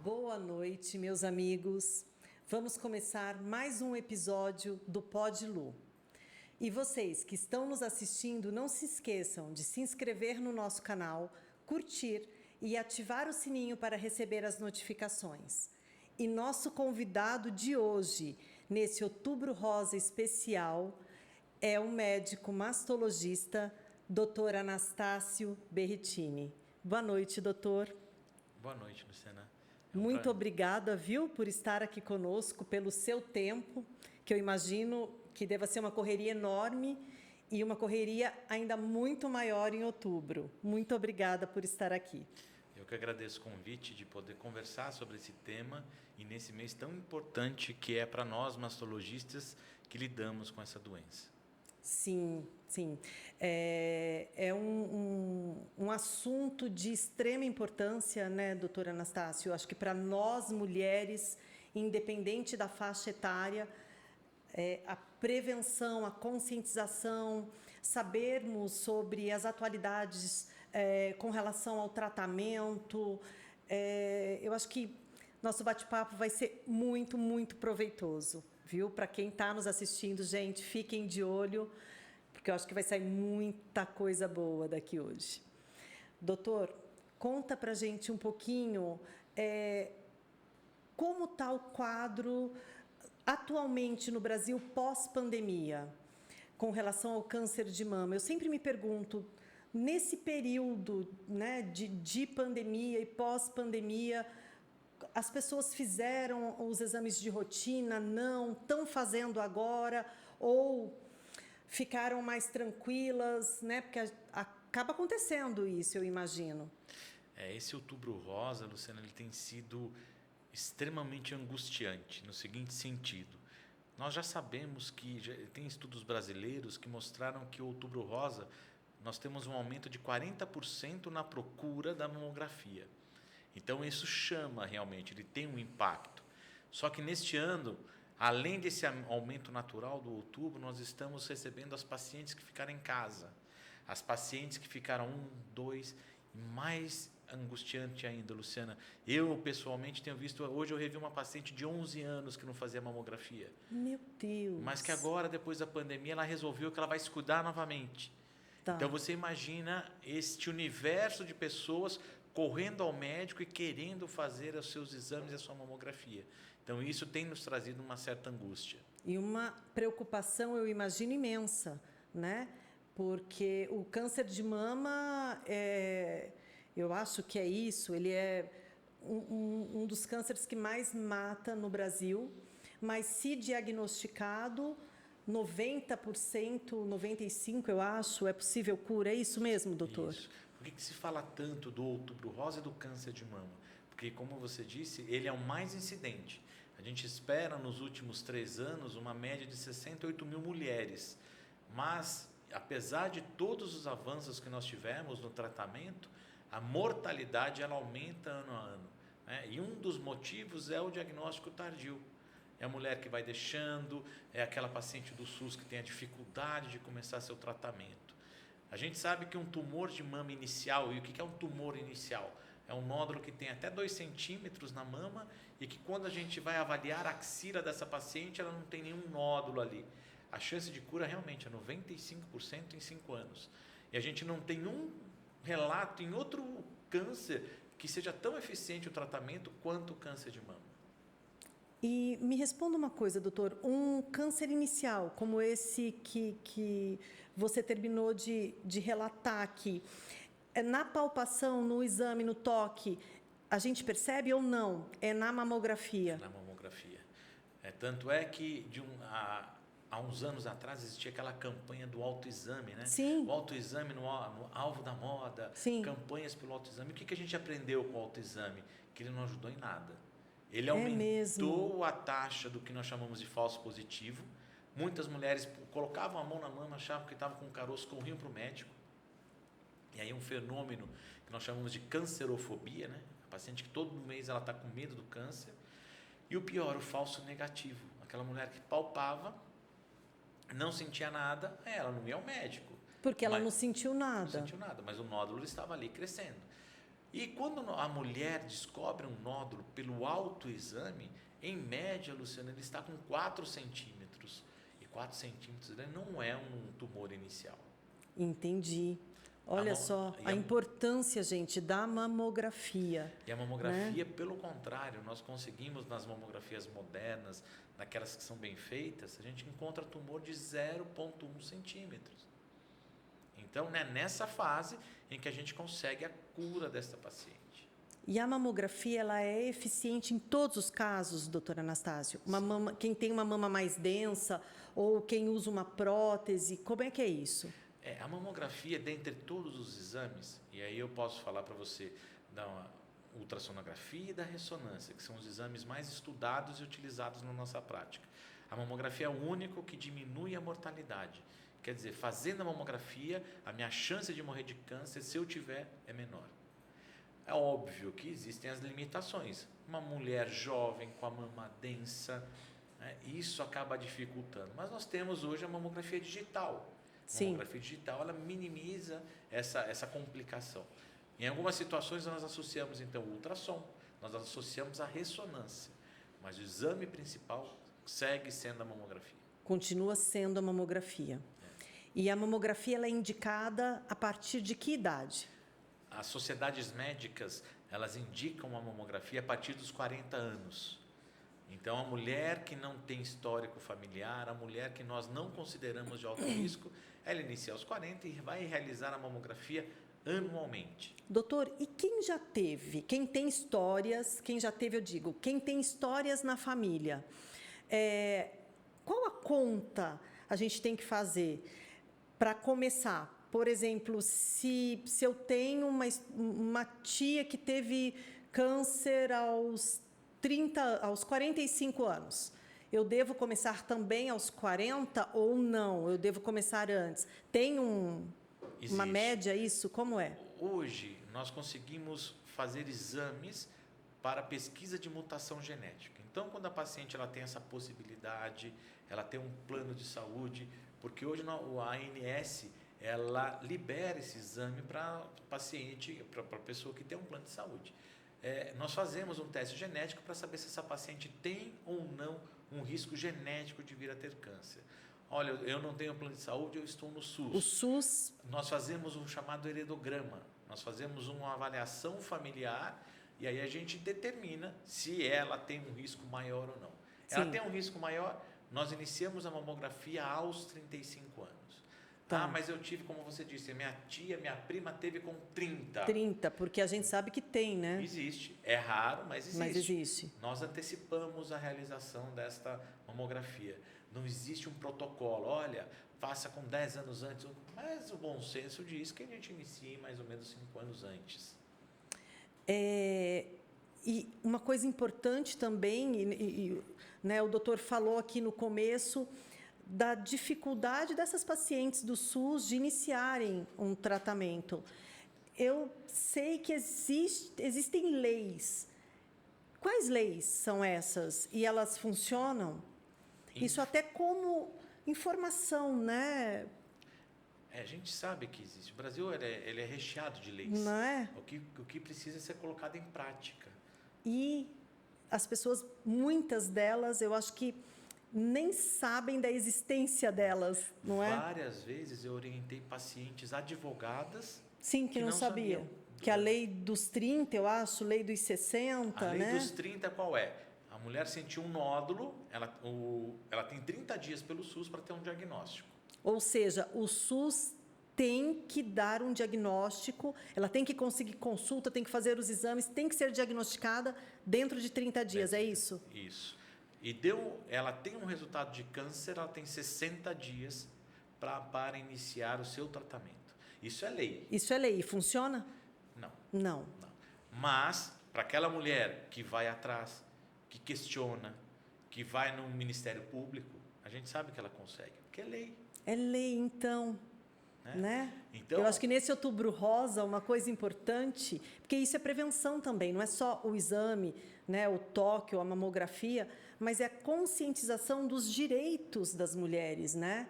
Boa noite, meus amigos. Vamos começar mais um episódio do Pod Lu. E vocês que estão nos assistindo, não se esqueçam de se inscrever no nosso canal, curtir e ativar o sininho para receber as notificações. E nosso convidado de hoje, nesse Outubro Rosa especial, é o médico mastologista, Dr. Anastácio Berretini. Boa noite, doutor. Boa noite, Luciana. Muito obrigada, viu, por estar aqui conosco, pelo seu tempo, que eu imagino que deva ser uma correria enorme e uma correria ainda muito maior em outubro. Muito obrigada por estar aqui. Eu que agradeço o convite de poder conversar sobre esse tema e nesse mês tão importante que é para nós mastologistas que lidamos com essa doença. Sim, sim. É um assunto de extrema importância, né, doutora Anastácio? Acho que para nós, mulheres, independente da faixa etária, a prevenção, a conscientização, sabermos sobre as atualidades com relação ao tratamento. Eu acho que nosso bate-papo vai ser muito, muito proveitoso, viu? Para quem está nos assistindo, gente, fiquem de olho, porque eu acho que vai sair muita coisa boa daqui hoje. Doutor, conta para a gente um pouquinho como está o quadro atualmente no Brasil pós-pandemia, com relação ao câncer de mama. Eu sempre me pergunto, nesse período, né, de pandemia e pós-pandemia, as pessoas fizeram os exames de rotina? Não? Estão fazendo agora? Ou ficaram mais tranquilas, né? Porque acaba acontecendo isso, eu imagino. Esse Outubro Rosa, Luciana, ele tem sido extremamente angustiante, no seguinte sentido. Nós já sabemos que tem estudos brasileiros que mostraram que o Outubro Rosa nós temos um aumento de 40% na procura da mamografia. Então isso chama realmente, ele tem um impacto. Só que neste ano, além desse aumento natural do outubro, nós estamos recebendo as pacientes que ficaram em casa, as pacientes que ficaram 1, 2, e mais angustiante ainda, Luciana. Eu pessoalmente tenho visto, hoje eu revi uma paciente de 11 anos que não fazia mamografia. Meu Deus! Mas que agora, depois da pandemia, ela resolveu que ela vai se cuidar novamente. Tá. Então você imagina este universo de pessoas correndo ao médico e querendo fazer os seus exames e a sua mamografia. Então isso tem nos trazido uma certa angústia. E uma preocupação, eu imagino, imensa, né? Porque o câncer de mama, eu acho que é isso, ele é um dos cânceres que mais mata no Brasil, mas se diagnosticado, 90%, 95%, eu acho, é possível cura. É isso mesmo, doutor? Isso. Por que se fala tanto do Outubro Rosa e do câncer de mama? Porque, como você disse, ele é o mais incidente. A gente espera, nos últimos 3 anos, uma média de 68 mil mulheres. Mas, apesar de todos os avanços que nós tivemos no tratamento, a mortalidade ela aumenta ano a ano, né? E um dos motivos é o diagnóstico tardio. É a mulher que vai deixando, é aquela paciente do SUS que tem a dificuldade de começar seu tratamento. A gente sabe que um tumor de mama inicial, e o que é um tumor inicial? É um nódulo que tem até 2 centímetros na mama e que quando a gente vai avaliar a axila dessa paciente, ela não tem nenhum nódulo ali. A chance de cura realmente é 95% em 5 anos. E a gente não tem um relato em outro câncer que seja tão eficiente o tratamento quanto o câncer de mama. E me responda uma coisa, doutor, um câncer inicial, como esse que você terminou de relatar aqui, na palpação, no exame, no toque, a gente percebe ou não? É na mamografia? Na mamografia. Tanto é que há uns anos atrás existia aquela campanha do autoexame, né? Sim. O autoexame no alvo da moda, sim. Campanhas pelo autoexame. O que a gente aprendeu com o autoexame? Que ele não ajudou em nada. Ele aumentou a taxa do que nós chamamos de falso positivo. Muitas mulheres colocavam a mão na mama, achavam que estavam com caroço, corriam para o médico. E aí um fenômeno que nós chamamos de cancerofobia, né? A paciente que todo mês ela está com medo do câncer. E o pior, o falso negativo. Aquela mulher que palpava, não sentia nada, ela não ia ao médico. Porque ela não sentiu nada. Não sentiu nada, mas o nódulo estava ali crescendo. E quando a mulher descobre um nódulo pelo autoexame, em média, Luciana, ele está com 4 centímetros. E 4 centímetros não é um tumor inicial. Entendi. Olha só a importância, gente, da mamografia. E a mamografia, pelo contrário, nós conseguimos nas mamografias modernas, naquelas que são bem feitas, a gente encontra tumor de 0,1 centímetros. Então, né, nessa fase em que a gente consegue a cura desta paciente. E a mamografia, ela é eficiente em todos os casos, doutora Anastácio? Quem tem uma mama mais densa ou quem usa uma prótese, como é que é isso? A mamografia, dentre todos os exames, e aí eu posso falar para você da ultrassonografia e da ressonância, que são os exames mais estudados e utilizados na nossa prática. A mamografia é o único que diminui a mortalidade. Quer dizer, fazendo a mamografia, a minha chance de morrer de câncer, se eu tiver, é menor. É óbvio que existem as limitações. Uma mulher jovem com a mama densa, né, isso acaba dificultando. Mas nós temos hoje a mamografia digital. Sim. A mamografia digital, ela minimiza essa complicação. Em algumas situações, nós associamos, então, o ultrassom, nós associamos a ressonância. Mas o exame principal segue sendo a mamografia. Continua sendo a mamografia. E a mamografia, ela é indicada a partir de que idade? As sociedades médicas, elas indicam a mamografia a partir dos 40 anos. Então, a mulher que não tem histórico familiar, a mulher que nós não consideramos de alto risco, ela inicia aos 40 e vai realizar a mamografia anualmente. Doutor, e quem já teve, quem tem histórias, quem já teve, eu digo, quem tem histórias na família, qual a conta a gente tem que fazer para começar? Por exemplo, se eu tenho uma tia que teve câncer aos 45 anos, eu devo começar também aos 40 ou não? Eu devo começar antes? Tem uma média isso? Como é? Hoje, nós conseguimos fazer exames para pesquisa de mutação genética. Então, quando a paciente ela tem essa possibilidade, ela tem um plano de saúde, porque hoje a ANS ela libera esse exame para paciente, para a pessoa que tem um plano de saúde. Nós fazemos um teste genético para saber se essa paciente tem ou não um risco genético de vir a ter câncer. Olha, eu não tenho plano de saúde, eu estou no SUS. O SUS? Nós fazemos um chamado heredograma. Nós fazemos uma avaliação familiar e aí a gente determina se ela tem um risco maior ou não. Sim. Ela tem um risco maior, nós iniciamos a mamografia aos 35 anos. Tá. Mas eu tive, como você disse, minha prima teve com 30. 30, porque a gente sabe que tem, né? Existe. É raro, mas existe. Mas existe. Nós antecipamos a realização desta mamografia. Não existe um protocolo. Olha, faça com 10 anos antes. Mas o bom senso diz que a gente inicie mais ou menos 5 anos antes. E uma coisa importante também, né, o doutor falou aqui no começo da dificuldade dessas pacientes do SUS de iniciarem um tratamento. Eu sei que existem leis. Quais leis são essas? E elas funcionam? Isso até como informação, né? A gente sabe que existe. O Brasil ele é recheado de leis. Não é? O que precisa ser colocado em prática. E as pessoas, muitas delas, eu acho que nem sabem da existência delas, não é? Várias vezes eu orientei pacientes advogadas. Sim, que não sabiam. Que a lei dos 30, eu acho, lei dos 60, né? A lei dos 30 qual é? A mulher sentiu um nódulo, ela tem 30 dias pelo SUS para ter um diagnóstico. Ou seja, o SUS tem que dar um diagnóstico, ela tem que conseguir consulta, tem que fazer os exames, tem que ser diagnosticada dentro de 30 dias, é isso? Isso. E ela tem um resultado de câncer, ela tem 60 dias para iniciar o seu tratamento. Isso é lei. Isso é lei. E funciona? Não. Não. Mas, para aquela mulher que vai atrás, que questiona, que vai no Ministério Público, a gente sabe que ela consegue, porque é lei. É lei, então. Né? Então, eu acho que nesse Outubro Rosa, uma coisa importante, porque isso é prevenção também, não é só o exame, né, o toque ou a mamografia, mas é a conscientização dos direitos das mulheres, né?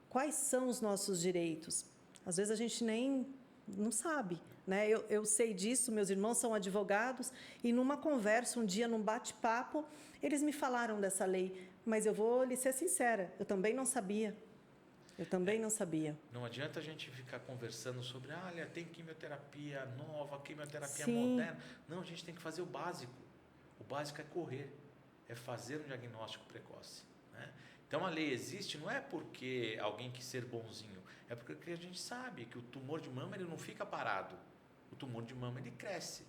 Quais são os nossos direitos? Às vezes a gente nem não sabe, né? Eu sei disso, meus irmãos são advogados, e numa conversa, um dia, num bate-papo, eles me falaram dessa lei, mas eu vou lhe ser sincera, eu também não sabia. Eu também não sabia. Não adianta a gente ficar conversando sobre, olha, tem quimioterapia nova, quimioterapia Sim. moderna. Não, a gente tem que fazer o básico. O básico é correr, é fazer um diagnóstico precoce, né? Então a lei existe não é porque alguém quis ser bonzinho, é porque a gente sabe que o tumor de mama ele não fica parado. O tumor de mama ele cresce.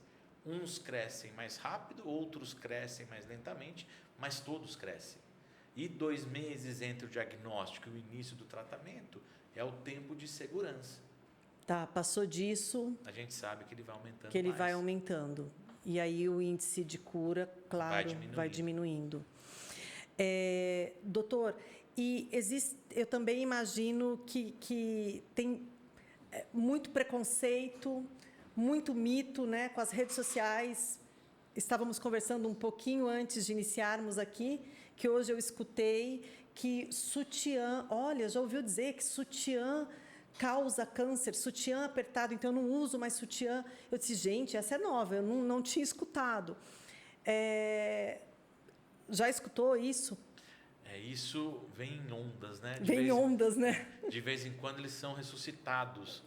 Uns crescem mais rápido, outros crescem mais lentamente, mas todos crescem. E 2 meses entre o diagnóstico e o início do tratamento é o tempo de segurança. Tá, passou disso, A gente sabe que ele vai aumentando que ele mais. vai aumentando. E aí o índice de cura, claro, vai diminuindo. Doutor, e existe, eu também imagino que tem muito preconceito, muito mito, né, com as redes sociais. Estávamos conversando um pouquinho antes de iniciarmos aqui, que hoje eu escutei que sutiã, olha, já ouviu dizer que sutiã causa câncer, sutiã apertado, então eu não uso mais sutiã. Eu disse, gente, essa é nova, eu não tinha escutado. Já escutou isso? Isso vem em ondas, né? Vem em ondas, né? De vez em quando eles são ressuscitados,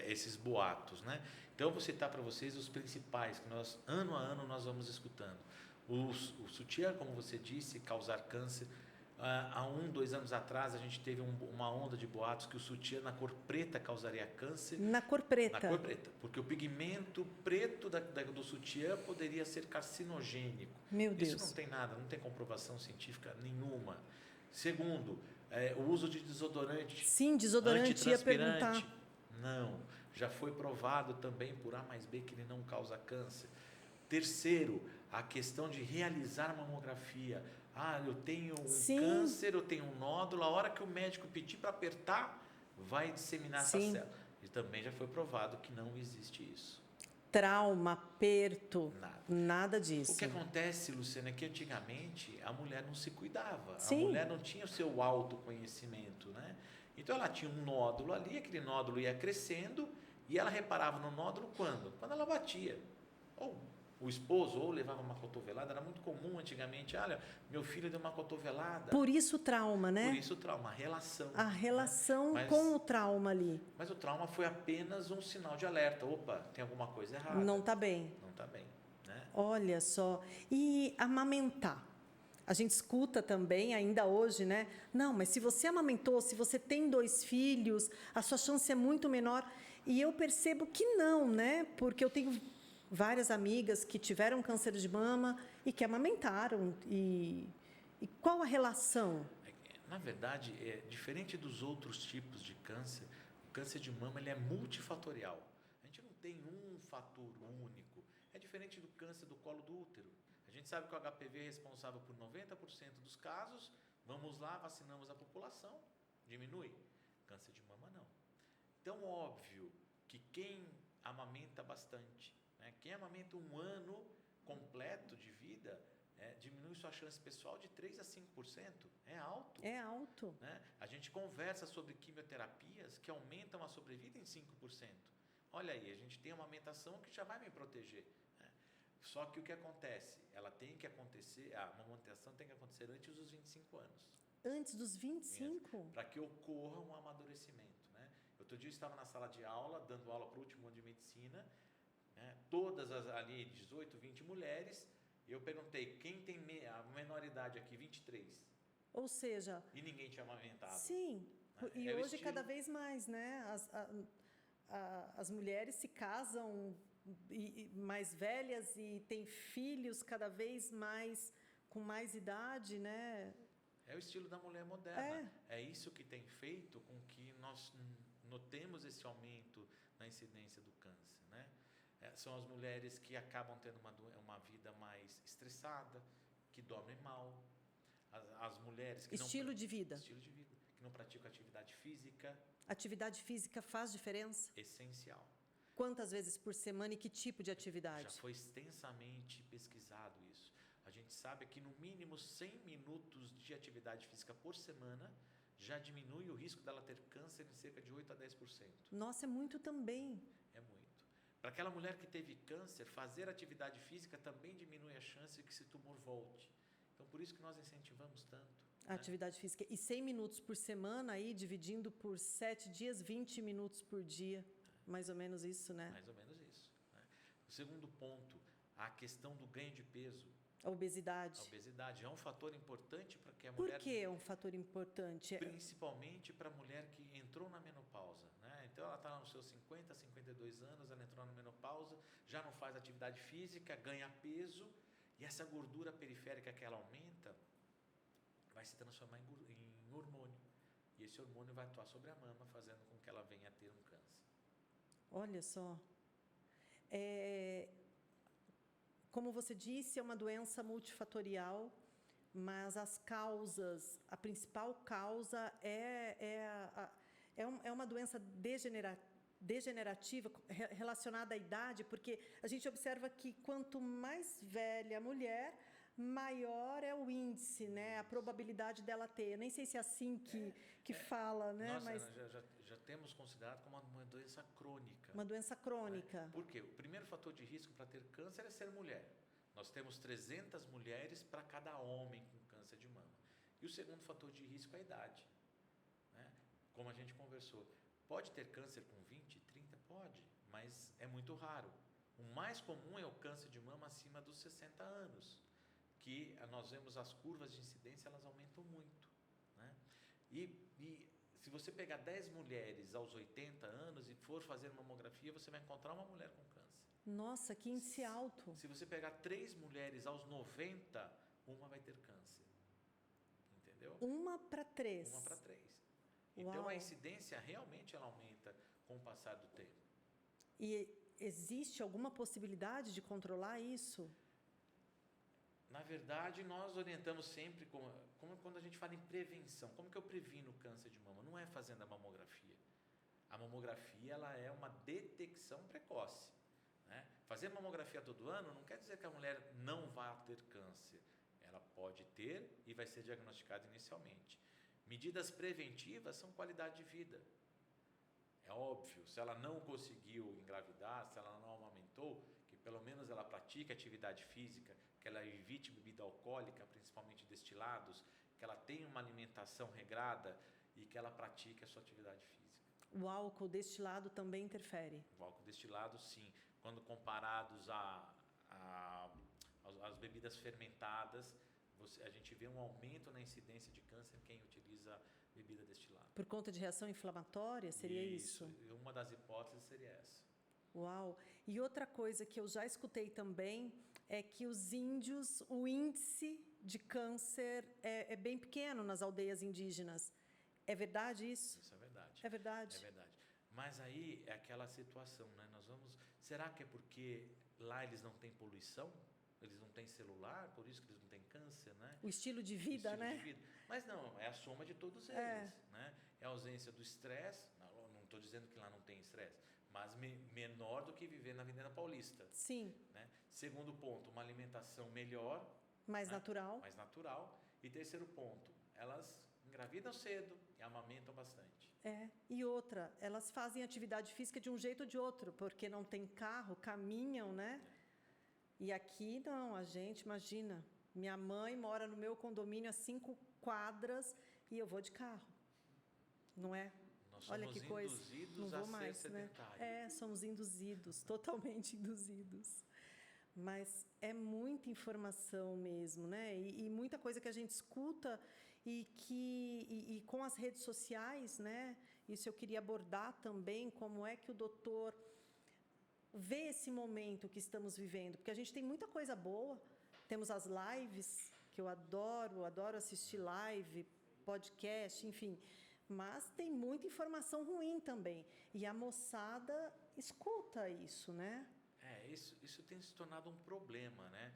esses boatos, né? Então eu vou citar para vocês os principais que nós, ano a ano, nós vamos escutando. O sutiã, como você disse, causar câncer. Há 2 anos atrás, a gente teve uma onda de boatos que o sutiã na cor preta causaria câncer. Na cor preta? Na cor preta, porque o pigmento preto do sutiã poderia ser carcinogênico. Meu Deus. Isso não tem nada, não tem comprovação científica nenhuma. Segundo, o uso de desodorante. Sim, desodorante, ia perguntar. Não, já foi provado também por A mais B que ele não causa câncer. Terceiro, a questão de realizar mamografia. Eu tenho um câncer, eu tenho um nódulo, a hora que o médico pedir para apertar, vai disseminar essa célula. E também já foi provado que não existe isso. Trauma, aperto, nada disso. O que acontece, Luciana, é que antigamente a mulher não se cuidava. Sim. A mulher não tinha o seu autoconhecimento, né? Então ela tinha um nódulo ali, aquele nódulo ia crescendo e ela reparava no nódulo quando? Quando ela batia. Ou o esposo ou levava uma cotovelada, era muito comum antigamente, olha, meu filho deu uma cotovelada. Por isso o trauma, né? Por isso o trauma, a relação. A relação, né? Com o trauma ali. Mas o trauma foi apenas um sinal de alerta. Opa, tem alguma coisa errada. Não está bem. Não está bem, né? Olha só. E amamentar? A gente escuta também, ainda hoje, né? Não, mas se você amamentou, se você tem 2 filhos, a sua chance é muito menor. E eu percebo que não, né? Porque eu tenho várias amigas que tiveram câncer de mama e que amamentaram. E qual a relação? Na verdade, diferente dos outros tipos de câncer, o câncer de mama ele é multifatorial. A gente não tem um fator único. É diferente do câncer do colo do útero. A gente sabe que o HPV é responsável por 90% dos casos. Vamos lá, vacinamos a população, diminui. Câncer de mama não. Então, óbvio que quem amamenta bastante, né? Quem amamenta 1 ano completo de vida, diminui sua chance pessoal de 3% a 5%. É alto. É alto. Né? A gente conversa sobre quimioterapias que aumentam a sobrevida em 5%. Olha aí, a gente tem uma amamentação que já vai me proteger. Né? Só que o que acontece? Ela tem que acontecer, a amamentação tem que acontecer antes dos 25 anos. Antes dos 25? Para que ocorra um amadurecimento. Né? Outro dia eu estava na sala de aula, dando aula para o último ano de medicina, né? Todas ali, 18, 20 mulheres, e eu perguntei, quem tem a menor idade aqui? 23. Ou seja... E ninguém tinha amamentado. Sim, né? E hoje cada vez mais, né? As mulheres se casam mais velhas e têm filhos cada vez mais com mais idade, né? É o estilo da mulher moderna. É isso que tem feito com que nós notemos esse aumento na incidência do câncer, né? São as mulheres que acabam tendo uma vida mais estressada, que dormem mal. As mulheres que Estilo de vida, que não praticam atividade física. Atividade física faz diferença? Essencial. Quantas vezes por semana e que tipo de atividade? Já foi extensamente pesquisado isso. A gente sabe que no mínimo 100 minutos de atividade física por semana já diminui o risco dela ter câncer em cerca de 8 a 10%. Nossa, é muito também. É muito. Para aquela mulher que teve câncer, fazer atividade física também diminui a chance de que esse tumor volte. Então, por isso que nós incentivamos tanto. A atividade física. E 100 minutos por semana, aí, dividindo por 7 dias, 20 minutos por dia. Mais ou menos isso, né? Mais ou menos isso. Né? O segundo ponto, a questão do ganho de peso. A obesidade. A obesidade é um fator importante para que a mulher... Por que é um fator importante? Principalmente para a mulher que entrou na menopausa. Né? Então, ela está nos seus 50, 52 anos, ela entrou na menopausa, já não faz atividade física, ganha peso, e essa gordura periférica que ela aumenta vai se transformar em hormônio. E esse hormônio vai atuar sobre a mama, fazendo com que ela venha a ter um câncer. Olha só. Como você disse, é uma doença multifatorial, mas as causas, a principal causa é uma doença degenerativa relacionada à idade, porque a gente observa que quanto mais velha a mulher, maior é o índice, né? A probabilidade dela ter. Eu nem sei se é assim que fala, né? Nós mas já temos considerado como uma doença crônica. uma doença crônica. Né? Por quê? O primeiro fator de risco para ter câncer é ser mulher. Nós temos 300 mulheres para cada homem com câncer de mama. E o segundo fator de risco é a idade. Né? Como a gente conversou, pode ter câncer com 20, 30? Pode, mas é muito raro. O mais comum é o câncer de mama acima dos 60 anos, que nós vemos as curvas de incidência, elas aumentam muito. Né? E se você pegar 10 mulheres aos 80 anos e for fazer mamografia, você vai encontrar uma mulher com câncer. Nossa, que índice alto. Se você pegar 3 mulheres aos 90, uma vai ter câncer. Entendeu? 1 para 3. 1 para 3. Então, a incidência realmente ela aumenta com o passar do tempo. E existe alguma possibilidade de controlar isso? Na verdade, nós orientamos sempre, como quando a gente fala em prevenção, como que eu previno o câncer de mama? Não é fazendo a mamografia. A mamografia ela é uma detecção precoce. Né? Fazer mamografia todo ano não quer dizer que a mulher não vá ter câncer. Ela pode ter e vai ser diagnosticada inicialmente. Medidas preventivas são qualidade de vida. É óbvio, se ela não conseguiu engravidar, se ela não amamentou, que pelo menos ela pratique atividade física, que ela evite bebida alcoólica, principalmente destilados, que ela tenha uma alimentação regrada e que ela pratique a sua atividade física. O álcool destilado também interfere? O álcool destilado, sim. Quando comparados às bebidas fermentadas, a gente vê um aumento na incidência de câncer em quem utiliza bebida destilada. Por conta de reação inflamatória, seria isso? Uma das hipóteses seria essa. Uau! E outra coisa que eu já escutei também é que os índios, o índice de câncer é bem pequeno nas aldeias indígenas. É verdade isso? Isso é verdade. É verdade? É verdade. Mas aí é aquela situação, né? Será que é porque lá eles não têm poluição? Eles não têm celular, por isso que eles não têm câncer, né? O estilo de vida, né? De vida. Mas não, é a soma de todos eles, né? É a ausência do estresse, não estou dizendo que lá não tem estresse, mas menor do que viver na Avenida Paulista. Sim. Né? Segundo ponto, uma alimentação melhor. Mais né? natural. Mais natural. E terceiro ponto, elas engravidam cedo e amamentam bastante. E outra, elas fazem atividade física de um jeito ou de outro, porque não tem carro, caminham, né? E aqui não, a gente, imagina, minha mãe mora no meu condomínio a 5 quadras e eu vou de carro, não é? Nós somos Olha que coisa, não vou a mais, ser sedentário. né? Somos induzidos, totalmente induzidos. Mas é muita informação mesmo, né? E muita coisa que a gente escuta e com as redes sociais, né? Isso eu queria abordar também, como é que o doutor vê esse momento que estamos vivendo, porque a gente tem muita coisa boa, temos as lives, que eu adoro assistir live, podcast, enfim, mas tem muita informação ruim também, e a moçada escuta isso, né? Isso tem se tornado um problema, né?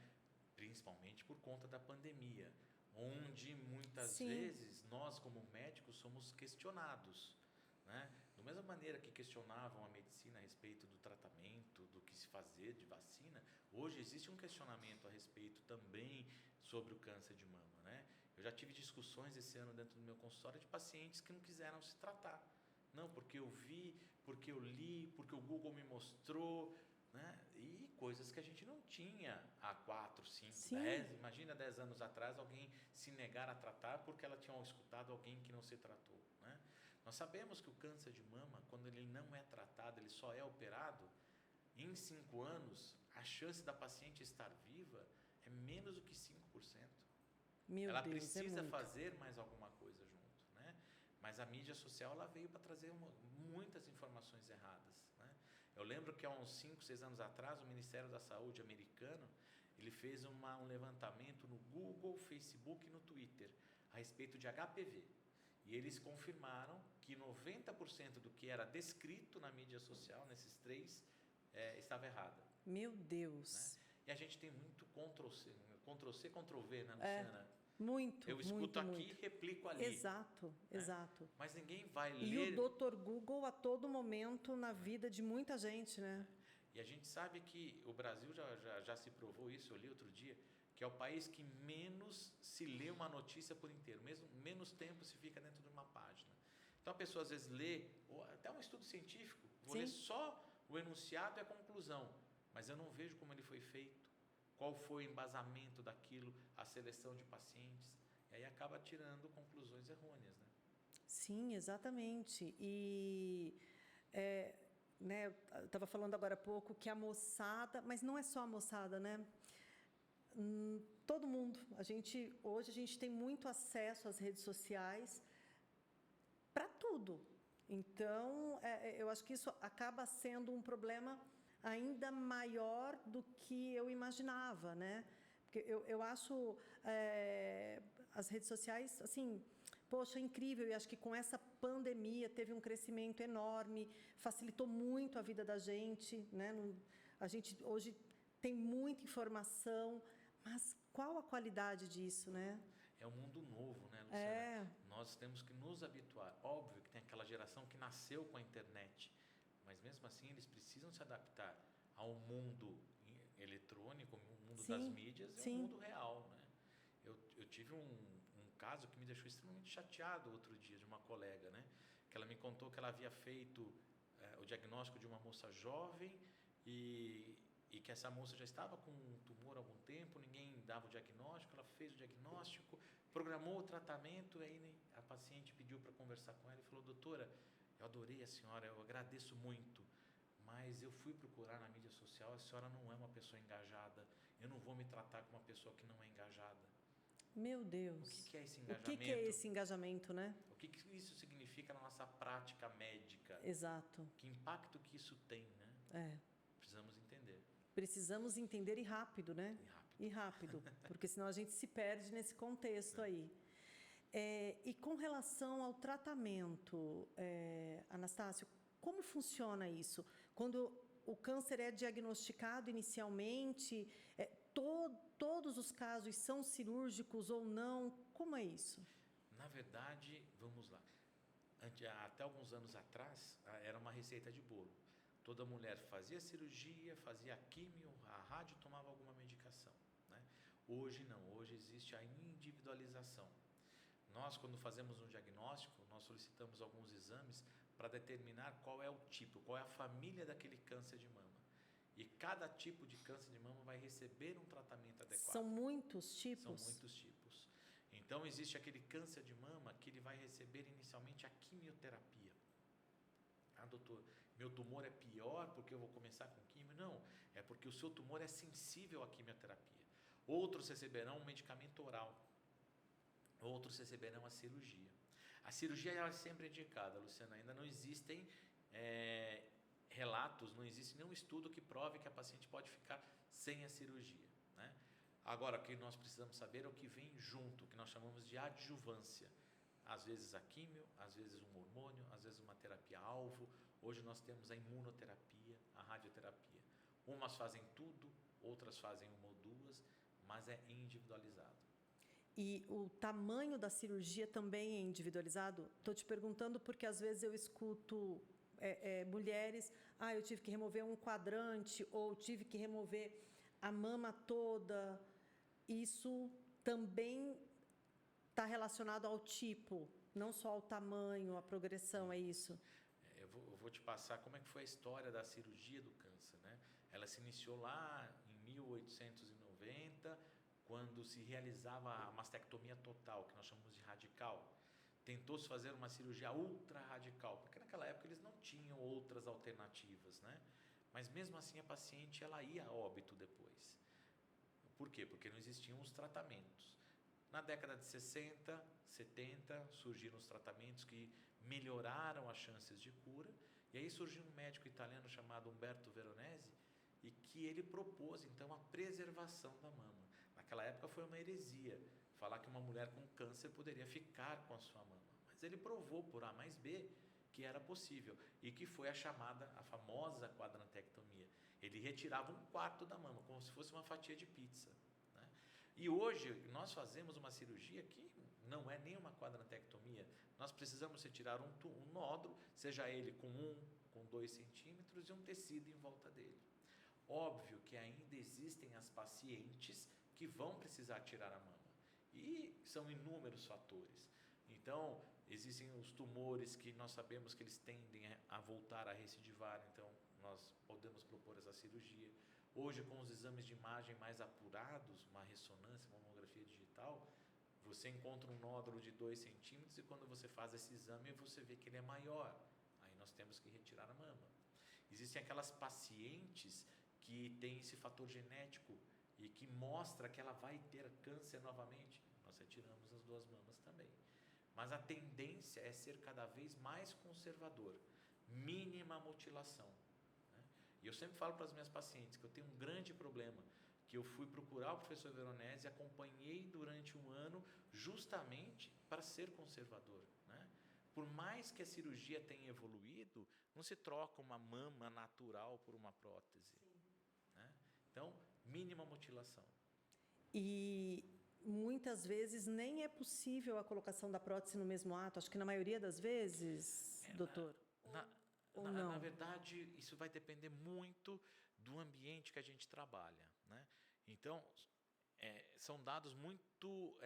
Principalmente por conta da pandemia, onde muitas vezes nós, como médicos, somos questionados. Né? Da mesma maneira que questionavam a medicina a respeito do tratamento, do que se fazer de vacina, hoje existe um questionamento a respeito também sobre o câncer de mama. Né? Eu já tive discussões esse ano dentro do meu consultório de pacientes que não quiseram se tratar. Não, porque eu vi, porque eu li, porque o Google me mostrou, né? E coisas que a gente não tinha há 4, 5, Sim. 10, imagina 10 anos atrás alguém se negar a tratar porque ela tinha escutado alguém que não se tratou, né? Nós sabemos que o câncer de mama, quando ele não é tratado, ele só é operado, em 5 anos, a chance da paciente estar viva é menos do que 5%. Meu Ela Deus, precisa é muito. fazer mais alguma coisa junto, né? Mas a mídia social ela veio para trazer muitas informações erradas, né? Eu lembro que há uns 5, 6 anos atrás, o Ministério da Saúde americano, ele fez um levantamento no Google, Facebook e no Twitter a respeito de HPV. E eles confirmaram que 90% do que era descrito na mídia social, nesses 3, estava errado. Meu Deus. Né? E a gente tem muito Ctrl-C, Ctrl-V, né, Luciana? Muito, Eu escuto muito, aqui e muito. replico ali. Exato, né? exato. Mas ninguém vai E ler. o Dr. Google a todo momento na vida de muita gente, né? E a gente sabe que o Brasil já se provou isso, eu li outro dia, que é o país que menos se lê uma notícia por inteiro, mesmo menos tempo se fica dentro de uma página. Então a pessoa às vezes lê, ou até um estudo científico, vou ler só o enunciado e a conclusão, mas eu não vejo como ele foi feito, qual foi o embasamento daquilo, a seleção de pacientes, e aí acaba tirando conclusões errôneas, né? Sim, exatamente. E né, eu estava falando agora há pouco que a moçada, mas não é só a moçada, né? Todo mundo. Hoje a gente tem muito acesso às redes sociais para tudo. Então, eu acho que isso acaba sendo um problema ainda maior do que eu imaginava, né? Porque eu acho as redes sociais, assim, poxa, incrível. E acho que com essa pandemia teve um crescimento enorme, facilitou muito a vida da gente, né? A gente hoje tem muita informação, mas qual a qualidade disso, né? É um mundo novo, né, Luciana? Nós temos que nos habituar. Óbvio que tem aquela geração que nasceu com a internet, mas mesmo assim eles precisam se adaptar ao mundo eletrônico, o mundo das mídias e ao mundo real, né? Eu tive um caso que me deixou extremamente chateado outro dia, de uma colega, né? Que ela me contou que ela havia feito o diagnóstico de uma moça jovem e que essa moça já estava com um tumor há algum tempo, ninguém dava o diagnóstico, ela fez o diagnóstico, programou o tratamento, aí a paciente pediu para conversar com ela e falou: doutora, eu adorei a senhora, eu agradeço muito, mas eu fui procurar na mídia social, a senhora não é uma pessoa engajada, eu não vou me tratar como uma pessoa que não é engajada. Meu Deus. O que é esse engajamento? O que é esse engajamento, né? O que isso significa na nossa prática médica? Exato. Que impacto que isso tem, né? Precisamos entender. Precisamos entender e rápido, né? E rápido, porque senão a gente se perde nesse contexto aí. E com relação ao tratamento, Anastácio, como funciona isso? Quando o câncer é diagnosticado inicialmente, todos os casos são cirúrgicos ou não? Como é isso? Na verdade, vamos lá. Até alguns anos atrás, era uma receita de bolo. Toda mulher fazia cirurgia, fazia químio, a rádio, tomava alguma medicação, né? Hoje não, hoje existe a individualização. Nós, quando fazemos um diagnóstico, nós solicitamos alguns exames para determinar qual é o tipo, qual é a família daquele câncer de mama. E cada tipo de câncer de mama vai receber um tratamento adequado. São muitos tipos? São muitos tipos. Então, existe aquele câncer de mama que ele vai receber inicialmente a quimioterapia. Ah, doutor, meu tumor é pior porque eu vou começar com quimio? Não, é porque o seu tumor é sensível à quimioterapia. Outros receberão um medicamento oral. Outros receberão a cirurgia. A cirurgia ela é sempre indicada, Luciana. Ainda não existem relatos, não existe nenhum estudo que prove que a paciente pode ficar sem a cirurgia, né? Agora, o que nós precisamos saber é o que vem junto, o que nós chamamos de adjuvância. Às vezes a químio, às vezes um hormônio, às vezes uma terapia-alvo. Hoje nós temos a imunoterapia, a radioterapia. Umas fazem tudo, outras fazem uma ou duas, mas é individualizado. E o tamanho da cirurgia também é individualizado? Estou te perguntando porque às vezes eu escuto mulheres, eu tive que remover um quadrante ou tive que remover a mama toda. Isso também está relacionado ao tipo, não só ao tamanho, à progressão, é isso? Eu vou te passar como é que foi a história da cirurgia do câncer, né? Ela se iniciou lá em 1890, quando se realizava a mastectomia total, que nós chamamos de radical. Tentou-se fazer uma cirurgia ultra radical, porque naquela época eles não tinham outras alternativas, né? Mas mesmo assim a paciente ela ia a óbito depois. Por quê? Porque não existiam os tratamentos. Na década de 60, 70, surgiram os tratamentos que melhoraram as chances de cura. E aí surgiu um médico italiano chamado Umberto Veronese e que ele propôs, então, a preservação da mama. Naquela época foi uma heresia falar que uma mulher com câncer poderia ficar com a sua mama. Mas ele provou por A mais B que era possível e que foi a famosa quadrantectomia. Ele retirava um quarto da mama, como se fosse uma fatia de pizza. Né? E hoje nós fazemos uma cirurgia que não é nem uma quadrantectomia. Nós precisamos retirar um nódulo, seja ele com 2 centímetros e um tecido em volta dele. Óbvio que ainda existem as pacientes que vão precisar tirar a mama. E são inúmeros fatores. Então, existem os tumores que nós sabemos que eles tendem a voltar a recidivar, então nós podemos propor essa cirurgia. Hoje, com os exames de imagem mais apurados, uma ressonância, uma mamografia digital, você encontra um nódulo de 2 centímetros e quando você faz esse exame, você vê que ele é maior. Aí nós temos que retirar a mama. Existem aquelas pacientes que têm esse fator genético e que mostra que ela vai ter câncer novamente. Nós retiramos as 2 mamas também. Mas a tendência é ser cada vez mais conservador. Mínima mutilação. Né? E eu sempre falo para as minhas pacientes que eu tenho um grande problema, que eu fui procurar o professor Veronese e acompanhei durante um ano justamente para ser conservador. Né? Por mais que a cirurgia tenha evoluído, não se troca uma mama natural por uma prótese. Né? Então, mínima mutilação. E muitas vezes nem é possível a colocação da prótese no mesmo ato, acho que na maioria das vezes, doutor. Na verdade, isso vai depender muito do ambiente que a gente trabalha. Né? Então, são dados muito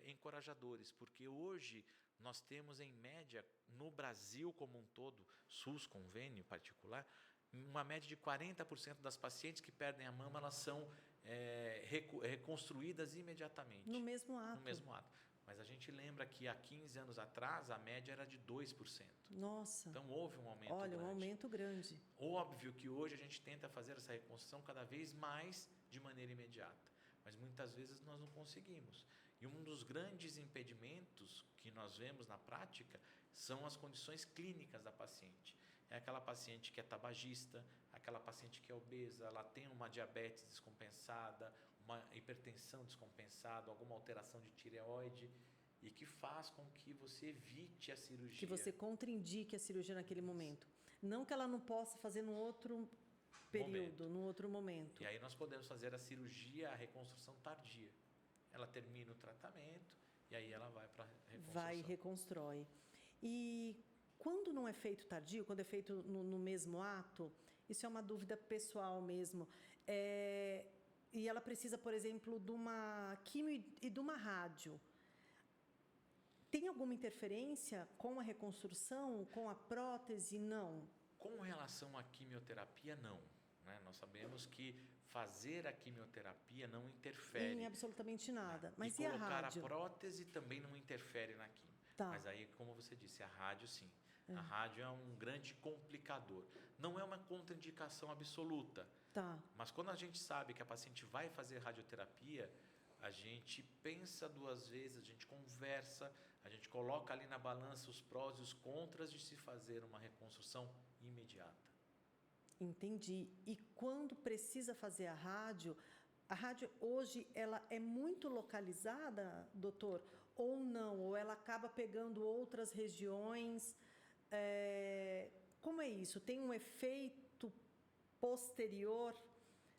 encorajadores, porque hoje nós temos, em média, no Brasil como um todo, SUS, convênio particular, uma média de 40% das pacientes que perdem a mama, elas são reconstruídas imediatamente. No mesmo ato. No mesmo ato. Mas a gente lembra que há 15 anos atrás, a média era de 2%. Nossa. Então, houve um aumento grande. Olha, um aumento grande. Óbvio que hoje a gente tenta fazer essa reconstrução cada vez mais de maneira imediata. Mas muitas vezes nós não conseguimos. E um dos grandes impedimentos que nós vemos na prática são as condições clínicas da paciente. É aquela paciente que é tabagista, aquela paciente que é obesa, ela tem uma diabetes descompensada, uma hipertensão descompensada, alguma alteração de tireoide e que faz com que você evite a cirurgia. Que você contraindique a cirurgia naquele momento. Não que ela não possa fazer num outro período, num outro momento. E aí nós podemos fazer a cirurgia, a reconstrução tardia. Ela termina o tratamento e aí ela vai para a reconstrução. Vai e reconstrói. E quando não é feito tardio, quando é feito no mesmo ato, isso é uma dúvida pessoal mesmo. E ela precisa, por exemplo, de uma quimio e de uma rádio. Tem alguma interferência com a reconstrução, com a prótese? Não. Com relação à quimioterapia, não. Né? Nós sabemos que fazer a quimioterapia não interfere. Em absolutamente nada. Mas e a colocar rádio? a prótese também não interfere na quimio. Tá. Mas aí, como você disse, a rádio sim. A rádio é um grande complicador. Não é uma contraindicação absoluta. Tá. Mas quando a gente sabe que a paciente vai fazer radioterapia, a gente pensa 2 vezes, a gente conversa, a gente coloca ali na balança os prós e os contras de se fazer uma reconstrução imediata. Entendi. E quando precisa fazer a rádio hoje ela é muito localizada, doutor? Ou não? Ou ela acaba pegando outras regiões? Como é isso? Tem um efeito posterior,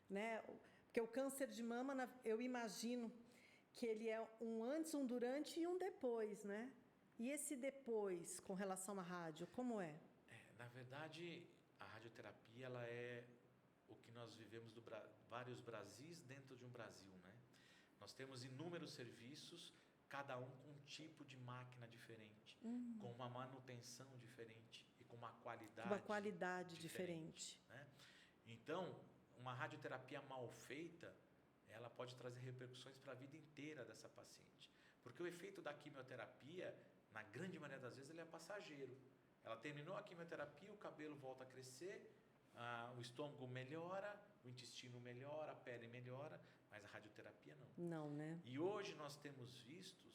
né? Porque o câncer de mama, eu imagino que ele é um antes, um durante e um depois, né? E esse depois, com relação à rádio, como é? Na verdade, a radioterapia ela é o que nós vivemos vários Brasis dentro de um Brasil, né? Nós temos inúmeros serviços cada um com um tipo de máquina diferente, com uma manutenção diferente e com uma qualidade diferente. Né? Então, uma radioterapia mal feita, ela pode trazer repercussões para a vida inteira dessa paciente. Porque o efeito da quimioterapia, na grande maioria das vezes, ele é passageiro. Ela terminou a quimioterapia, o cabelo volta a crescer, o estômago melhora, o intestino melhora, a pele melhora, mas a radioterapia não. Não, né? E hoje nós temos visto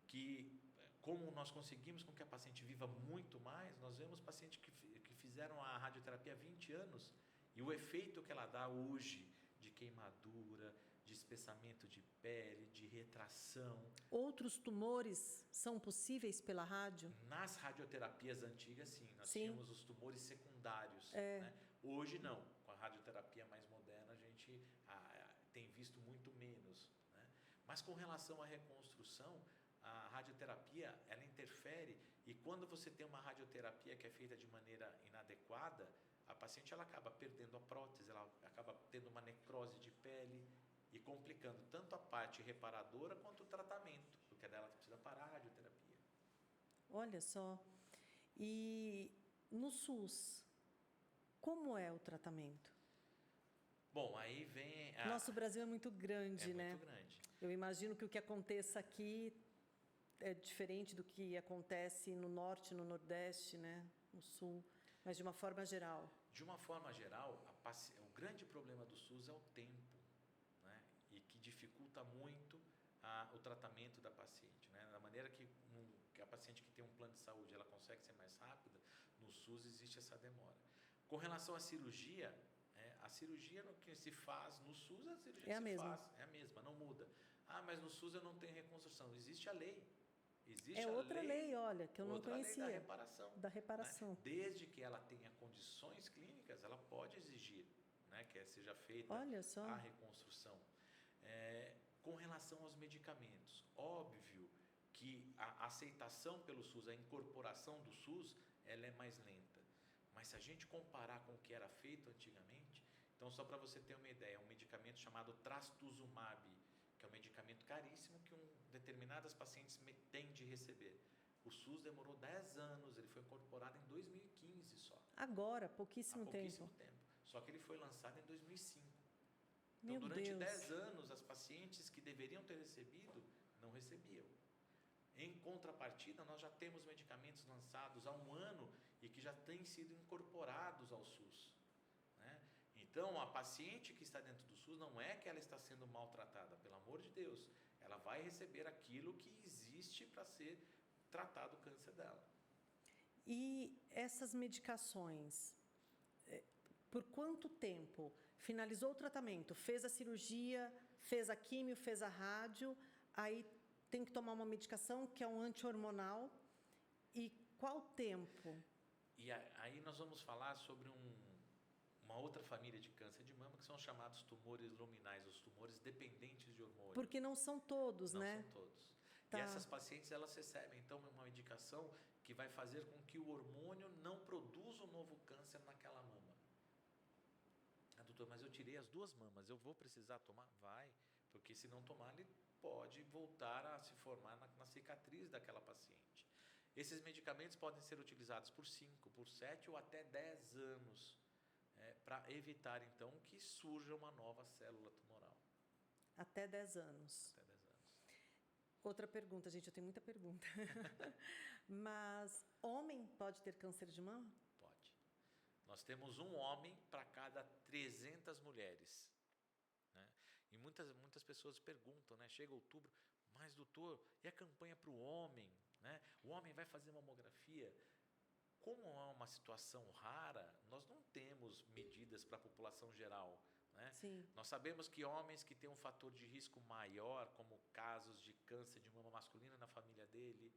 que, como nós conseguimos com que a paciente viva muito mais, nós vemos pacientes que fizeram a radioterapia há 20 anos e o efeito que ela dá hoje de queimadura, de espessamento de pele, de retração. Outros tumores são possíveis pela rádio? Nas radioterapias antigas, sim. Nós tínhamos os tumores secundários. Né? Hoje, não. Com a radioterapia mais moderna, a gente tem visto muito menos. Né? Mas com relação à reconstrução, a radioterapia, ela interfere e quando você tem uma radioterapia que é feita de maneira inadequada, a paciente ela acaba perdendo a prótese, ela acaba tendo uma necrose de pele e complicando tanto a parte reparadora quanto o tratamento, porque dela precisa parar a radioterapia. Olha só. E no SUS, como é o tratamento? Bom, aí vem... Nosso Brasil é muito grande, né? É muito grande. Eu imagino que o que acontece aqui é diferente do que acontece no Norte, no Nordeste, né? No Sul, mas de uma forma geral. De uma forma geral, o grande problema do SUS é o tempo, né? E que dificulta muito o tratamento da paciente. Né? Da maneira que a paciente que tem um plano de saúde ela consegue ser mais rápida, no SUS existe essa demora. Com relação à cirurgia, a cirurgia que se faz no SUS, a cirurgia é a mesma. é a mesma, não muda. Mas no SUS eu não tenho reconstrução. Existe a lei. Existe outra lei, olha, que eu não conhecia. Lei da reparação. Da reparação. Né? Desde que ela tenha condições clínicas, ela pode exigir, né, que seja feita a reconstrução. Com relação aos medicamentos, óbvio que a aceitação pelo SUS, a incorporação do SUS, ela é mais lenta. Mas se a gente comparar com o que era feito antigamente, então só para você ter uma ideia, é um medicamento chamado trastuzumab, que é um medicamento caríssimo que determinadas pacientes têm de receber. O SUS demorou 10 anos, ele foi incorporado em 2015 só. Agora, pouquíssimo tempo. Só que ele foi lançado em 2005. Então, durante 10 anos, as pacientes que deveriam ter recebido, não recebiam. Em contrapartida, nós já temos medicamentos lançados há 1 ano e que já têm sido incorporados ao SUS. Né? Então, a paciente que está dentro do SUS não é que ela está sendo maltratada, pelo amor de Deus. Ela vai receber aquilo que existe para ser tratado o câncer dela. E essas medicações, por quanto tempo? Finalizou o tratamento, fez a cirurgia, fez a químio, fez a rádio, aí tem que tomar uma medicação que é um anti-hormonal. E qual tempo? E aí nós vamos falar sobre uma outra família de câncer de mama, que são os chamados tumores luminais, os tumores dependentes de hormônio. Porque não são todos, né? Não são todos. Tá. E essas pacientes, elas recebem, então, uma medicação que vai fazer com que o hormônio não produza um novo câncer naquela mama. Doutor, mas eu tirei as 2 mamas, eu vou precisar tomar? Vai, porque se não tomar, ele pode voltar a se formar na cicatriz daquela paciente. Esses medicamentos podem ser utilizados por 5, por 7 ou até 10 anos, para evitar, então, que surja uma nova célula tumoral. Até 10 anos. Até 10 anos. Outra pergunta, gente, eu tenho muita pergunta. Mas homem pode ter câncer de mama? Pode. Nós temos um homem para cada 300 mulheres. Né? E muitas pessoas perguntam, né? Chega outubro, mas doutor, e a campanha para o homem? Né? O homem vai fazer mamografia? Como é uma situação rara, nós não temos medidas para a população geral. Né? Sim. Nós sabemos que homens que têm um fator de risco maior, como casos de câncer de mama masculina na família dele,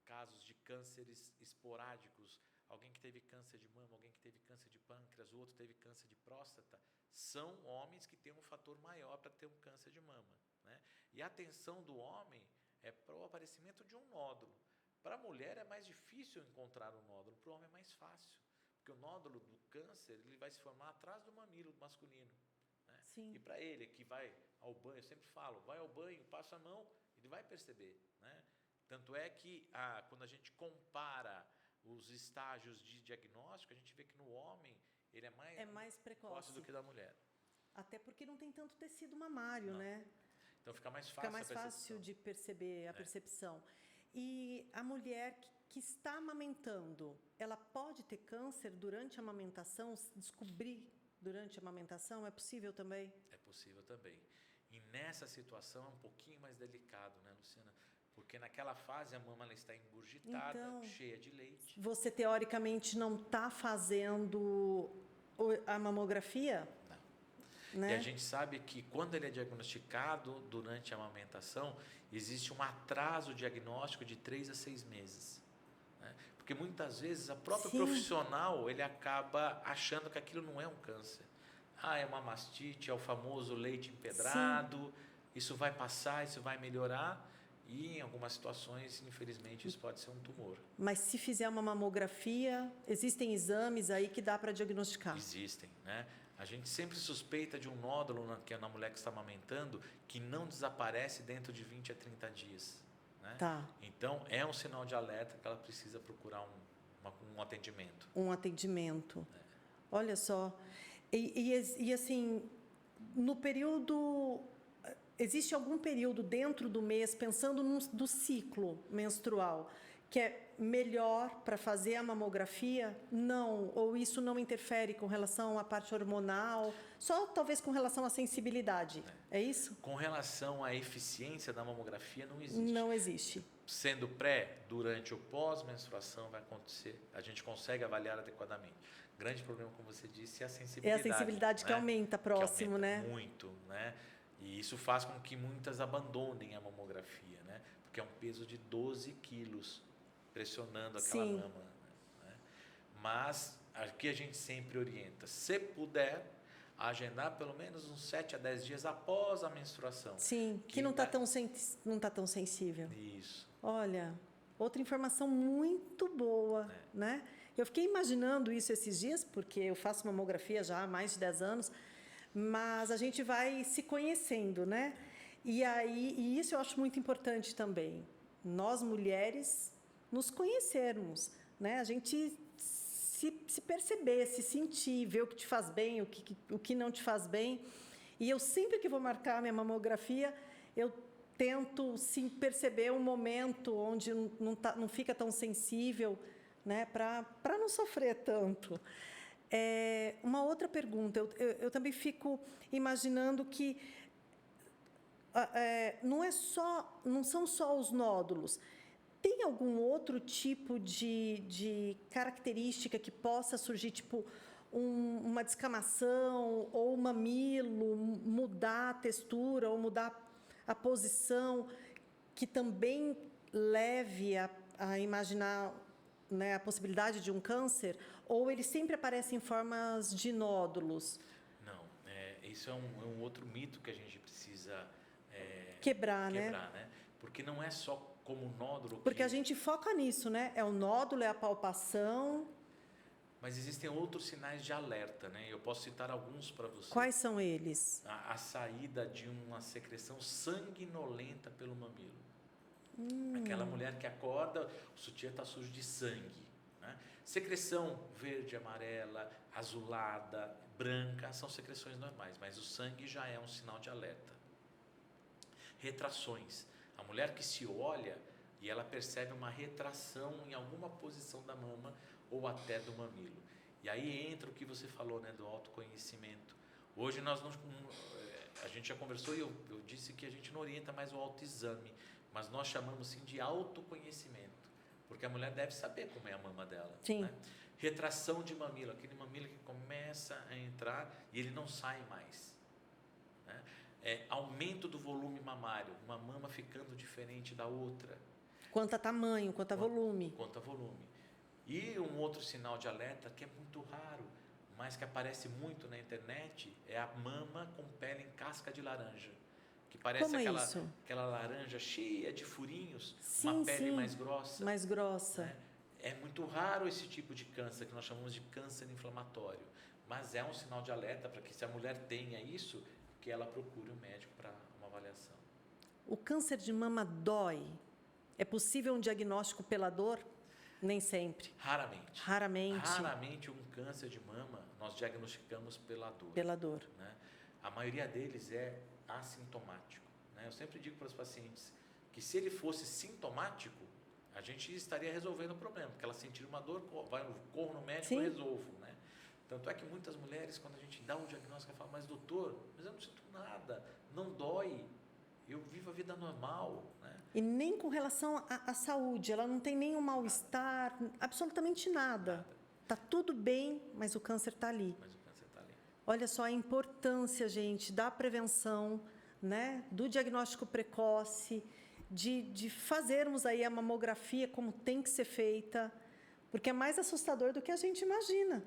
casos de cânceres esporádicos, alguém que teve câncer de mama, alguém que teve câncer de pâncreas, o outro teve câncer de próstata, são homens que têm um fator maior para ter um câncer de mama. Né? E a atenção do homem é para o aparecimento de um nódulo. Para a mulher é mais difícil encontrar um nódulo, para o homem é mais fácil, porque o nódulo do câncer ele vai se formar atrás do mamilo masculino. Né? Sim. E para ele que vai ao banho, eu sempre falo, vai ao banho, passa a mão ele vai perceber, né? Tanto é que quando a gente compara os estágios de diagnóstico, a gente vê que no homem ele é mais precoce do que da mulher. Até porque não tem tanto tecido mamário, Não. né? Então fica mais fácil Fica mais fácil de perceber a percepção. E a mulher que está amamentando, ela pode ter câncer durante a amamentação, se descobrir durante a amamentação? É possível também? É possível também. E nessa situação é um pouquinho mais delicado, né, Luciana? Porque naquela fase a mama ela está engurgitada, Então, cheia de leite. Você teoricamente não está fazendo a mamografia? Não. Né? E a gente sabe que quando ele é diagnosticado durante a amamentação, existe um atraso diagnóstico de 3 a 6 meses. Né? Porque muitas vezes a própria profissional ele acaba achando que aquilo não é um câncer. É uma mastite, é o famoso leite empedrado, isso vai passar, isso vai melhorar. E em algumas situações, infelizmente, isso pode ser um tumor. Mas se fizer uma mamografia, existem exames aí que dá para diagnosticar? Existem, né? A gente sempre suspeita de um nódulo na mulher que está amamentando que não desaparece dentro de 20 a 30 dias. Né? Tá. Então, é um sinal de alerta que ela precisa procurar um atendimento. Um atendimento. Olha só. E assim, no período... Existe algum período dentro do mês, pensando do ciclo menstrual, que é melhor para fazer a mamografia? Não. Ou isso não interfere com relação à parte hormonal? Só talvez com relação à sensibilidade. É isso? Com relação à eficiência da mamografia, não existe. Não existe. Sendo pré, durante ou pós-menstruação vai acontecer. A gente consegue avaliar adequadamente. O grande problema, como você disse, é a sensibilidade. É a sensibilidade, né? Que aumenta próximo, que aumenta né? Muito, né? E isso faz com que muitas abandonem a mamografia, né? Porque é um peso de 12 quilos pressionando aquela mama. Né? Mas aqui a gente sempre orienta, se puder, agendar pelo menos uns 7 a 10 dias após a menstruação. Sim, que não está tão sensível. Isso. Olha, outra informação muito boa, né? Eu fiquei imaginando isso esses dias, porque eu faço mamografia já há mais de 10 anos, mas a gente vai se conhecendo, né? E isso eu acho muito importante também. Nós, mulheres, nos conhecermos, né? A gente se perceber, se sentir, ver o que te faz bem, o que não te faz bem. E eu sempre que vou marcar a minha mamografia, eu tento sim perceber um momento onde não fica tão sensível, né? Para não sofrer tanto. Uma outra pergunta, eu também fico imaginando que não são só os nódulos. Tem algum outro tipo de característica que possa surgir, tipo uma descamação ou um mamilo, mudar a textura ou mudar a posição, que também leve a imaginar, né, a possibilidade de um câncer? Ou ele sempre aparece em formas de nódulos? Não, isso é um outro mito que a gente precisa quebrar, né? Porque não é só como nódulo. Porque a gente foca nisso, né? É o nódulo, é a palpação. Mas existem outros sinais de alerta, né? Eu posso citar alguns para você. Quais são eles? A saída de uma secreção sanguinolenta pelo mamilo. Aquela mulher que acorda, o sutiã está sujo de sangue. Né? Secreção verde, amarela, azulada, branca, são secreções normais, mas o sangue já é um sinal de alerta. Retrações. A mulher que se olha e ela percebe uma retração em alguma posição da mama ou até do mamilo. E aí entra o que você falou, né, do autoconhecimento. Hoje a gente já conversou e eu disse que a gente não orienta mais o autoexame, mas nós chamamos sim de autoconhecimento, porque a mulher deve saber como é a mama dela. Sim. Né? Retração de mamilo, aquele mamilo que começa a entrar e ele não sai mais. Né? Aumento do volume mamário, uma mama ficando diferente da outra. Quanto a tamanho, quanto a volume. Quanto a volume. E um outro sinal de alerta que é muito raro, mas que aparece muito na internet, é a mama com pele em casca de laranja. Que parece aquela laranja cheia de furinhos, uma pele mais grossa. Mais grossa. Né? É muito raro esse tipo de câncer, que nós chamamos de câncer inflamatório. Mas é um sinal de alerta para que, se a mulher tenha isso, que ela procure um médico para uma avaliação. O câncer de mama dói? É possível um diagnóstico pela dor? Nem sempre. Raramente. Raramente. Raramente um câncer de mama nós diagnosticamos pela dor. Pela dor. Né? A maioria deles é assintomático. Né? Eu sempre digo para os pacientes que se ele fosse sintomático, a gente estaria resolvendo o problema, porque ela sentir uma dor, corro no médico e resolvo. Né? Tanto é que muitas mulheres, quando a gente dá um diagnóstico, falam, mas doutor, mas eu não sinto nada, não dói, eu vivo a vida normal. Né? E nem com relação à saúde, ela não tem nenhum mal-estar, absolutamente nada. Está tudo bem, mas o câncer está ali. Mas o câncer está ali. Olha só a importância, gente, da prevenção, né? Do diagnóstico precoce, de fazermos aí a mamografia como tem que ser feita, porque é mais assustador do que a gente imagina,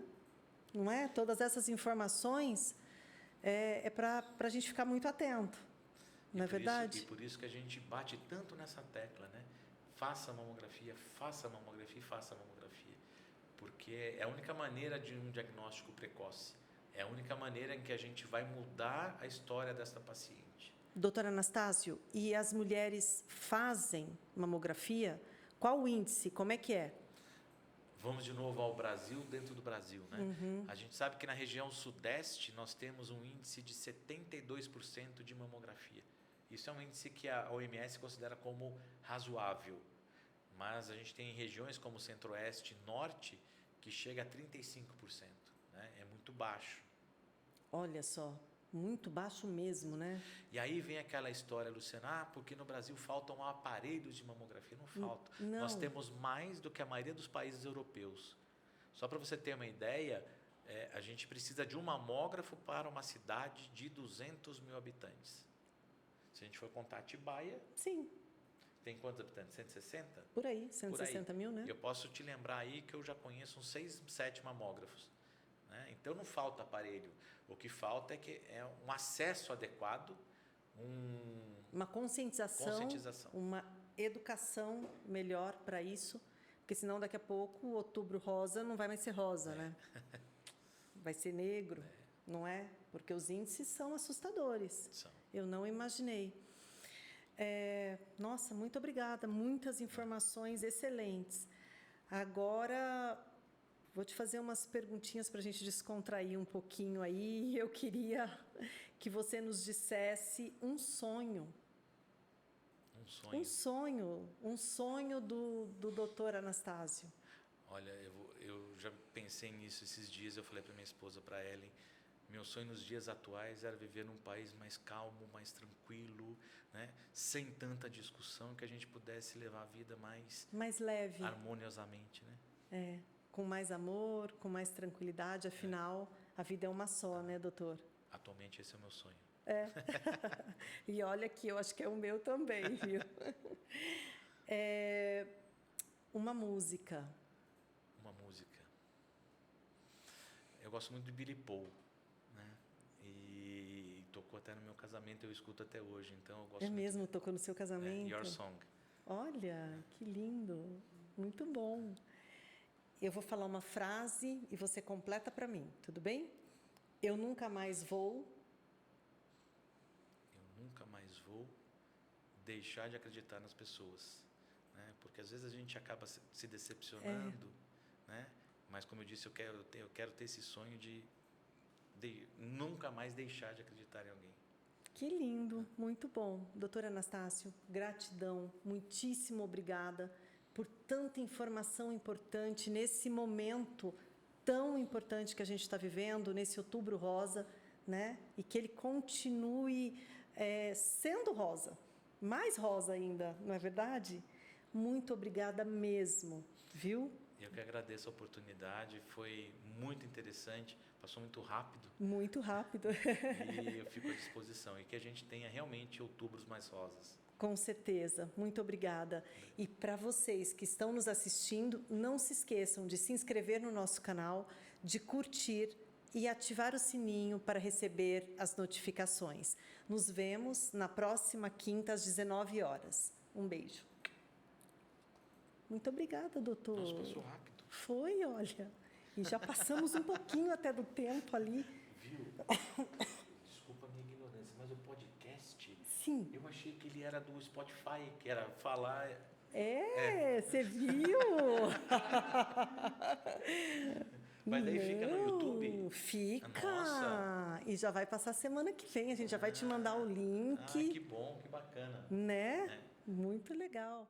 não é? Todas essas informações é para a gente ficar muito atento. Não é verdade? E por isso que a gente bate tanto nessa tecla, né? Faça a mamografia, faça a mamografia e faça a mamografia. Porque é a única maneira de um diagnóstico precoce. É a única maneira em que a gente vai mudar a história dessa paciente. Doutor Anastácio, e as mulheres fazem mamografia? Qual o índice? Como é que é? Vamos de novo ao Brasil, dentro do Brasil, né? A gente sabe que na região sudeste nós temos um índice de 72% de mamografia. Isso é um índice que a OMS considera como razoável, mas a gente tem regiões como Centro-Oeste e Norte que chega a 35%, né? É muito baixo. Olha só, muito baixo mesmo, né? E aí vem aquela história, Luciana, porque no Brasil faltam aparelhos de mamografia. Não falta. Não. Nós temos mais do que a maioria dos países europeus. Só para você ter uma ideia, a gente precisa de um mamógrafo para uma cidade de 200 mil habitantes. Se a gente for contar Atibaia, sim. Tem quantos habitantes? 160? Por aí, 160 Por aí. mil, né? Eu posso te lembrar aí que eu já conheço uns 6, 7 mamógrafos. Né? Então, não falta aparelho. O que falta é um acesso adequado, uma conscientização, uma educação melhor para isso, porque senão daqui a pouco o Outubro Rosa não vai mais ser rosa, né? Vai ser negro, não é? Porque os índices são assustadores. São. Eu não imaginei. Nossa, muito obrigada. Muitas informações excelentes. Agora, vou te fazer umas perguntinhas para a gente descontrair um pouquinho aí. Eu queria que você nos dissesse um sonho. Um sonho do Dr. Anastácio. Olha, eu já pensei nisso esses dias. Eu falei para minha esposa, para Ellen, meu sonho nos dias atuais era viver num país mais calmo, mais tranquilo, né? Sem tanta discussão, que a gente pudesse levar a vida mais leve, harmoniosamente, né? Com mais amor, com mais tranquilidade. Afinal, a vida é uma só, né, doutor? Atualmente esse é o meu sonho. E olha que eu acho que é o meu também, viu? Uma música. Eu gosto muito de Billy Paul, né? E tocou até no meu casamento, eu escuto até hoje, então eu gosto. Mesmo? Tocou no seu casamento? Your Song. Olha, que lindo, muito bom. Eu vou falar uma frase e você completa para mim, tudo bem? Eu nunca mais vou deixar de acreditar nas pessoas, né? Porque às vezes a gente acaba se decepcionando, né? Mas como eu disse, eu quero ter esse sonho de nunca mais deixar de acreditar em alguém. Que lindo, muito bom. Doutor Anastácio, gratidão, muitíssimo obrigada por tanta informação importante nesse momento tão importante que a gente está vivendo, nesse Outubro Rosa, né? E que ele continue sendo rosa, mais rosa ainda, não é verdade? Muito obrigada mesmo, viu? Eu que agradeço a oportunidade, foi muito interessante, passou muito rápido. Muito rápido. E eu fico à disposição, e que a gente tenha realmente outubros mais rosas. Com certeza, muito obrigada. E para vocês que estão nos assistindo, não se esqueçam de se inscrever no nosso canal, de curtir e ativar o sininho para receber as notificações. Nos vemos na próxima quinta às 19 horas. Um beijo. Muito obrigada, doutor. Nossa, passou rápido. Foi, olha. E já passamos um pouquinho até do tempo ali. Viu? Desculpa a minha ignorância, mas o podcast Sim. Eu achei que ele era do Spotify, que era falar... Você viu? Mas daí fica no YouTube? Fica! Nossa! E já vai passar semana que vem. A gente já vai te mandar o link. Que bom, que bacana. Né? Muito legal.